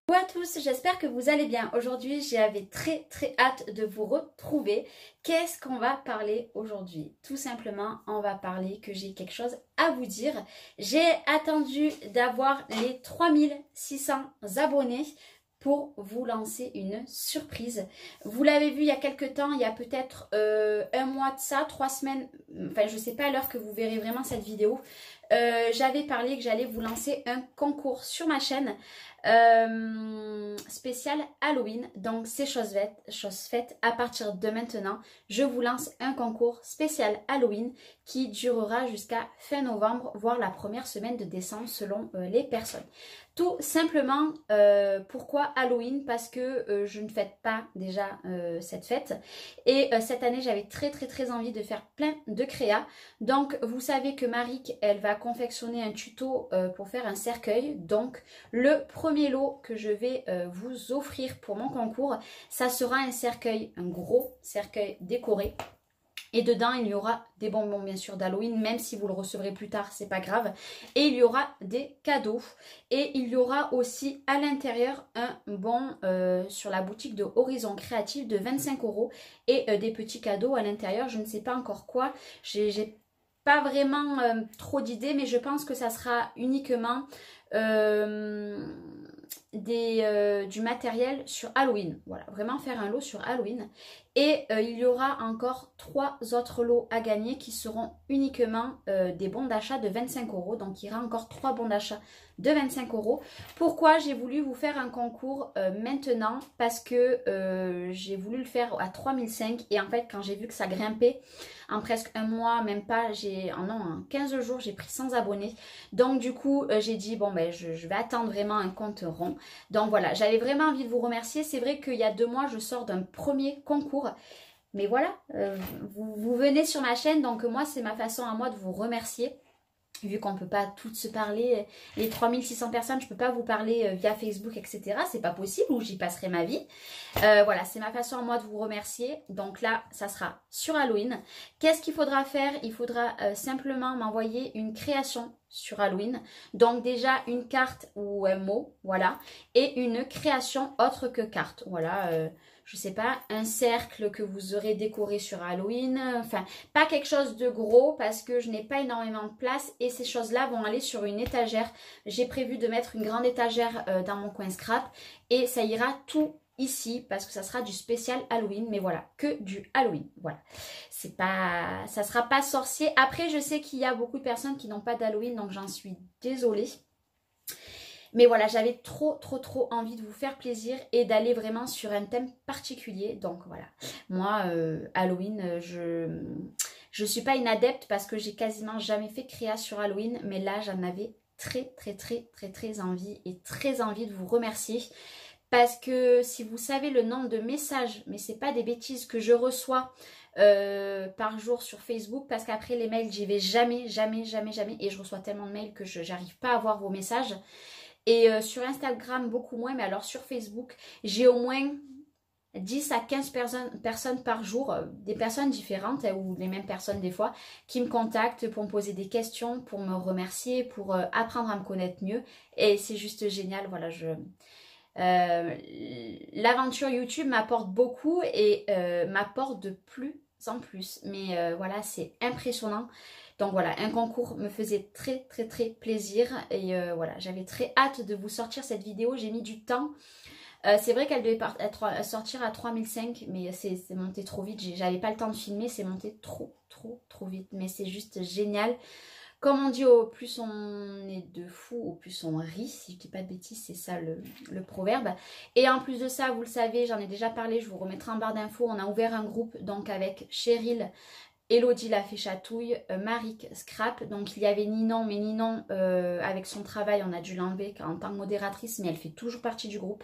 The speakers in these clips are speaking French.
Bonjour à tous, j'espère que vous allez bien. Aujourd'hui, j'avais très hâte de vous retrouver. Qu'est-ce qu'on va parler aujourd'hui? Tout simplement, on va parler que j'ai quelque chose à vous dire. J'ai attendu d'avoir les 3600 abonnés pour vous lancer une surprise. Vous l'avez vu il y a quelques temps, il y a peut-être un mois de ça, 3 semaines, enfin je ne sais pas à l'heure que vous verrez vraiment cette vidéo. J'avais parlé que j'allais vous lancer un concours sur ma chaîne spécial Halloween. Donc c'est chose faite. À partir de maintenant, je vous lance un concours spécial Halloween qui durera jusqu'à fin novembre, voire la première semaine de décembre selon les personnes. Tout simplement, pourquoi Halloween? Parce que je ne fête pas déjà cette fête. Et cette année, j'avais très envie de faire plein de créas. Donc, vous savez que Maric, elle va confectionner un tuto pour faire un cercueil. Donc, le premier lot que je vais vous offrir pour mon concours, ça sera un cercueil, un gros cercueil décoré. Et dedans, il y aura des bonbons, bien sûr, d'Halloween, même si vous le recevrez plus tard, c'est pas grave. Et il y aura des cadeaux. Et il y aura aussi à l'intérieur un bon sur la boutique de Horizon Créatif de 25 € et des petits cadeaux à l'intérieur. Je ne sais pas encore quoi. J'ai pas vraiment trop d'idées, mais je pense que ça sera uniquement du matériel sur Halloween. Voilà, vraiment faire un lot sur Halloween. Et il y aura encore 3 autres lots à gagner qui seront uniquement des bons d'achat de 25 €. Donc il y aura encore 3 bons d'achat de 25 €. Pourquoi j'ai voulu vous faire un concours maintenant? Parce que j'ai voulu le faire à 3005 et en fait quand j'ai vu que ça grimpait en presque un mois, même pas, en 15 jours j'ai pris 100 abonnés. Donc du coup j'ai dit bon ben je vais attendre vraiment un compte rond. Donc voilà, j'avais vraiment envie de vous remercier. C'est vrai qu'il y a 2 mois je sors d'un premier concours. Mais voilà, vous venez sur ma chaîne, donc moi c'est ma façon à moi de vous remercier. Vu qu'on ne peut pas toutes se parler, les 3600 personnes, je ne peux pas vous parler via Facebook, etc. C'est pas possible, ou j'y passerai ma vie. Voilà, c'est ma façon à moi de vous remercier. Donc là, ça sera sur Halloween. Qu'est-ce qu'il faudra faire? Il faudra simplement m'envoyer une création sur Halloween. Donc déjà une carte ou un mot, voilà. Et une création autre que carte. Voilà, je sais pas, un cercle que vous aurez décoré sur Halloween. Enfin, pas quelque chose de gros parce que je n'ai pas énormément de place et ces choses-là vont aller sur une étagère. J'ai prévu de mettre une grande étagère dans mon coin scrap et ça ira tout ici parce que ça sera du spécial Halloween, mais voilà, que du Halloween, voilà. C'est pas, ça sera pas sorcier. Après, je sais qu'il y a beaucoup de personnes qui n'ont pas d'Halloween, donc j'en suis désolée. Mais voilà, j'avais trop envie de vous faire plaisir et d'aller vraiment sur un thème particulier. Donc voilà, moi, Halloween, je suis pas une adepte parce que j'ai quasiment jamais fait créa sur Halloween. Mais là, j'en avais très envie et très envie de vous remercier. Parce que si vous savez le nombre de messages, mais c'est pas des bêtises que je reçois par jour sur Facebook, parce qu'après les mails, j'y vais jamais. Et je reçois tellement de mails que je n'arrive pas à voir vos messages. Et sur Instagram, beaucoup moins. Mais alors sur Facebook, j'ai au moins 10 à 15 personnes par jour, des personnes différentes ou les mêmes personnes des fois, qui me contactent pour me poser des questions, pour me remercier, pour apprendre à me connaître mieux. Et c'est juste génial. Voilà, l'aventure YouTube m'apporte beaucoup et m'apporte de plus en plus. Mais voilà, c'est impressionnant. Donc voilà, un concours me faisait très plaisir et voilà, j'avais très hâte de vous sortir cette vidéo. J'ai mis du temps. C'est vrai qu'elle devait sortir à 3005, mais c'est monté trop vite. J'avais pas le temps de filmer, c'est monté trop vite. Mais c'est juste génial. Comme on dit, au plus on est de fou, au plus on rit. Si je dis pas de bêtises, c'est ça le proverbe. Et en plus de ça, vous le savez, j'en ai déjà parlé, je vous remettrai en barre d'infos. On a ouvert un groupe donc avec Cheryl, Elodie la fait chatouille, Maric Scrap. Donc il y avait Ninon, mais Ninon avec son travail on a dû l'enlever en tant que modératrice, mais elle fait toujours partie du groupe.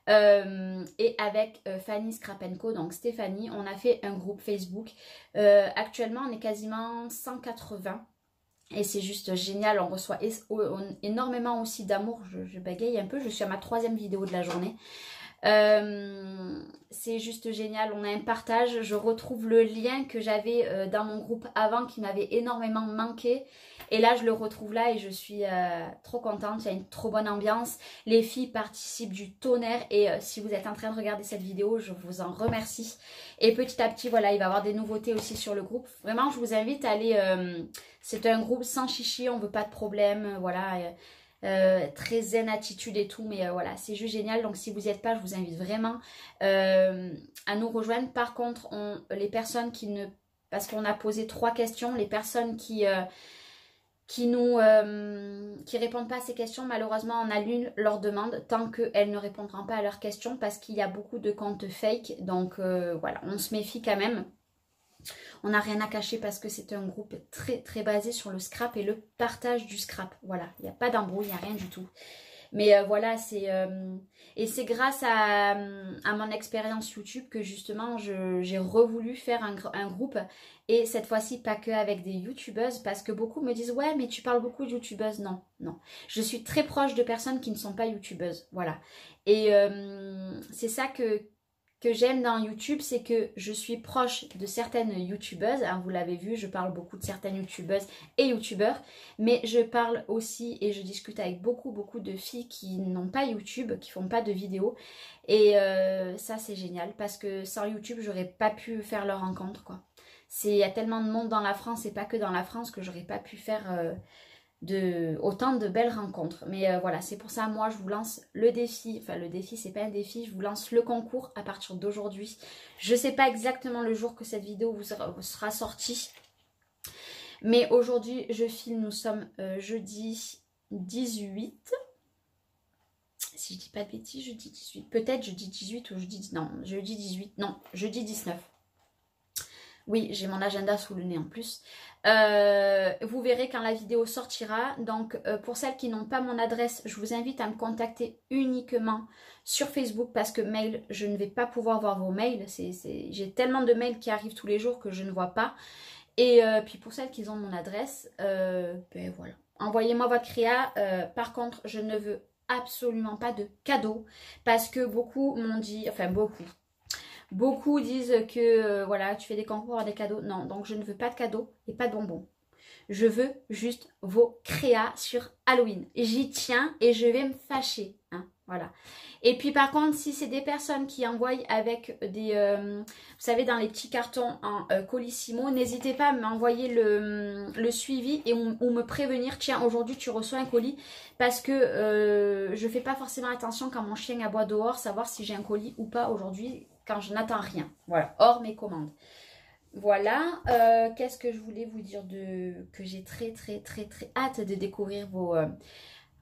Et avec Fanny Scrap & Co, donc Stéphanie, on a fait un groupe Facebook. Actuellement on est quasiment 180 et c'est juste génial. On reçoit énormément aussi d'amour. Je bégaye un peu, je suis à ma 3e vidéo de la journée. C'est juste génial, on a un partage, je retrouve le lien que j'avais dans mon groupe avant qui m'avait énormément manqué. Et là, je le retrouve là et je suis trop contente. Il y a une trop bonne ambiance. Les filles participent du tonnerre. Et si vous êtes en train de regarder cette vidéo, je vous en remercie. Et petit à petit, voilà, il va y avoir des nouveautés aussi sur le groupe. Vraiment, je vous invite à aller... c'est un groupe sans chichi, on veut pas de problème. Voilà, très zen attitude et tout. Mais voilà, c'est juste génial. Donc, si vous n'y êtes pas, je vous invite vraiment à nous rejoindre. Par contre, les personnes qui ne... Parce qu'on a posé 3 questions. Les personnes qui répondent pas à ces questions, malheureusement on annule leur demande tant qu'elles ne répondront pas à leurs questions parce qu'il y a beaucoup de comptes fake. Donc voilà, on se méfie quand même. On n'a rien à cacher parce que c'est un groupe très très basé sur le scrap et le partage du scrap. Voilà, il n'y a pas d'embrouille, il n'y a rien du tout. Mais voilà, et c'est grâce à mon expérience YouTube que justement j'ai revoulu faire un groupe. Et cette fois-ci, pas que avec des youtubeuses, parce que beaucoup me disent « Ouais, mais tu parles beaucoup de youtubeuses. » Non, non. Je suis très proche de personnes qui ne sont pas youtubeuses. Voilà. Et c'est ça que j'aime dans YouTube, c'est que je suis proche de certaines youtubeuses, hein, vous l'avez vu, je parle beaucoup de certaines youtubeuses et youtubeurs, mais je parle aussi et je discute avec beaucoup de filles qui n'ont pas YouTube, qui font pas de vidéos, et ça c'est génial, parce que sans YouTube, j'aurais pas pu faire leur rencontre, quoi. Il y a tellement de monde dans la France, et pas que dans la France, que j'aurais pas pu faire... autant de belles rencontres. Mais voilà, c'est pour ça, moi, je vous lance le défi. Enfin, le défi, c'est pas un défi. Je vous lance le concours à partir d'aujourd'hui. Je sais pas exactement le jour que cette vidéo vous sera sortie. Mais aujourd'hui, je filme. Nous sommes jeudi 18. Si je dis pas de bêtises, jeudi 18. Peut-être jeudi 18 ou jeudi... Non, jeudi 18. Non, jeudi 19. Oui, j'ai mon agenda sous le nez en plus. Vous verrez quand la vidéo sortira. Donc, pour celles qui n'ont pas mon adresse, je vous invite à me contacter uniquement sur Facebook parce que mail, je ne vais pas pouvoir voir vos mails. J'ai tellement de mails qui arrivent tous les jours que je ne vois pas. Et puis, pour celles qui ont mon adresse, ben voilà. Envoyez-moi votre créa. Par contre, je ne veux absolument pas de cadeaux parce que beaucoup m'ont dit, enfin beaucoup disent que voilà, tu fais des concours à des cadeaux. Non, donc je ne veux pas de cadeaux et pas de bonbons. Je veux juste vos créas sur Halloween. J'y tiens et je vais me fâcher. Hein, voilà. Et puis par contre, si c'est des personnes qui envoient avec des... vous savez, dans les petits cartons en Colissimo, n'hésitez pas à m'envoyer le suivi et ou me prévenir. Tiens, aujourd'hui tu reçois un colis parce que je fais pas forcément attention quand mon chien aboie dehors, savoir si j'ai un colis ou pas aujourd'hui quand je n'attends rien. Voilà, hors mes commandes. Voilà, qu'est-ce que je voulais vous dire que j'ai très hâte de découvrir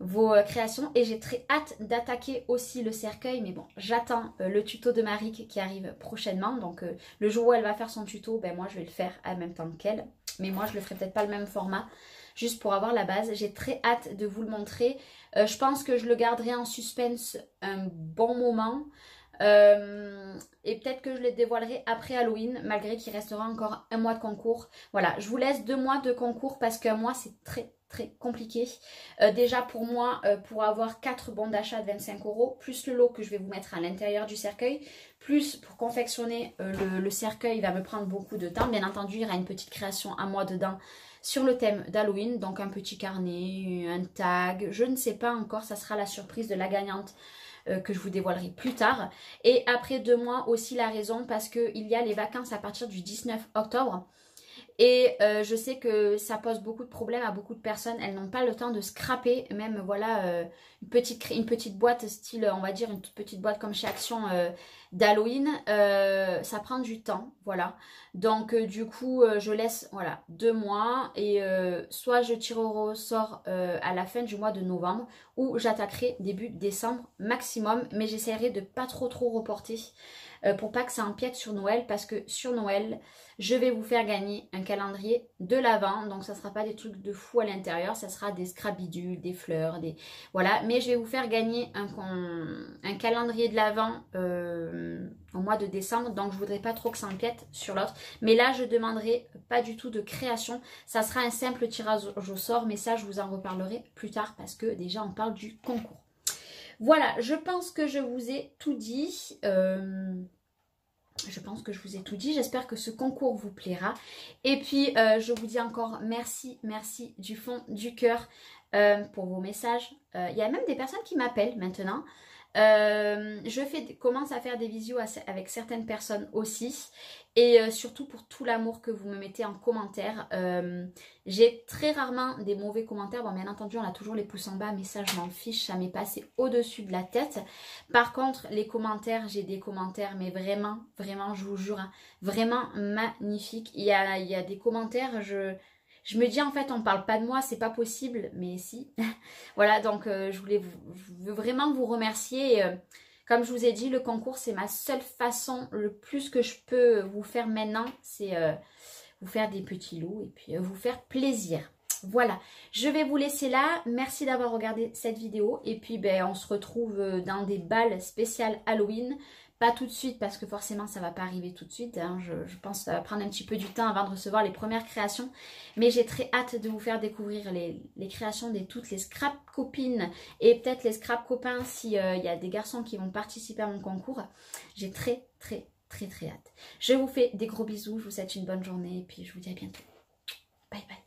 vos créations et j'ai très hâte d'attaquer aussi le cercueil, mais bon, j'attends le tuto de Maric qui arrive prochainement, donc le jour où elle va faire son tuto, ben moi je vais le faire en même temps qu'elle, mais moi je le ferai peut-être pas le même format, juste pour avoir la base. J'ai très hâte de vous le montrer, je pense que je le garderai en suspense un bon moment. Et peut-être que je les dévoilerai après Halloween, malgré qu'il restera encore un mois de concours. Voilà, je vous laisse 2 mois de concours parce qu'un mois c'est très compliqué. Déjà pour moi, pour avoir 4 bons d'achat de 25 €, plus le lot que je vais vous mettre à l'intérieur du cercueil, plus pour confectionner le cercueil, il va me prendre beaucoup de temps. Bien entendu, il y aura une petite création à moi dedans sur le thème d'Halloween, donc un petit carnet, un tag, je ne sais pas encore, ça sera la surprise de la gagnante que je vous dévoilerai plus tard. Et après 2 mois aussi la raison parce qu'il y a les vacances à partir du 19 octobre. Et je sais que ça pose beaucoup de problèmes à beaucoup de personnes. Elles n'ont pas le temps de scraper. Même voilà, une petite boîte style, on va dire une toute petite boîte comme chez Action d'Halloween. Ça prend du temps, voilà. Donc du coup, je laisse voilà 2 mois. Et soit je tire au sort à la fin du mois de novembre. Ou j'attaquerai début décembre maximum. Mais j'essaierai de pas trop reporter. Pour pas que ça empiète sur Noël, parce que sur Noël, je vais vous faire gagner un calendrier de l'Avent. Donc ça sera pas des trucs de fou à l'intérieur, ça sera des scrabidules, des fleurs, des... Voilà, mais je vais vous faire gagner un calendrier de l'Avent au mois de décembre. Donc je voudrais pas trop que ça empiète sur l'autre. Mais là, je demanderai pas du tout de création. Ça sera un simple tirage au sort, mais ça, je vous en reparlerai plus tard parce que déjà, on parle du concours. Voilà, je pense que je vous ai tout dit. J'espère que ce concours vous plaira. Et puis, je vous dis encore merci, merci du fond du cœur pour vos messages. Il y a même des personnes qui m'appellent maintenant. Commence à faire des visios avec certaines personnes aussi. Et surtout pour tout l'amour que vous me mettez en commentaire. J'ai très rarement des mauvais commentaires. Bon, bien entendu, on a toujours les pouces en bas, mais ça, je m'en fiche. Ça m'est passé au-dessus de la tête. Par contre, les commentaires, j'ai des commentaires, mais vraiment, vraiment, je vous jure, hein, vraiment magnifiques. Il y a des commentaires, je me dis en fait, on ne parle pas de moi, c'est pas possible, mais si. Voilà, donc je veux vraiment vous remercier. Comme je vous ai dit, le concours, c'est ma seule façon, le plus que je peux vous faire maintenant, c'est vous faire des petits lots et puis vous faire plaisir. Voilà, je vais vous laisser là. Merci d'avoir regardé cette vidéo. Et puis, ben, on se retrouve dans des balles spéciales Halloween. Pas tout de suite parce que forcément, ça ne va pas arriver tout de suite. Hein. Je pense que ça va prendre un petit peu du temps avant de recevoir les premières créations. Mais j'ai très hâte de vous faire découvrir les créations de toutes les scrap copines et peut-être les scrap copains s'il y a des garçons qui vont participer à mon concours. J'ai très, très, très, très hâte. Je vous fais des gros bisous. Je vous souhaite une bonne journée et puis je vous dis à bientôt. Bye bye.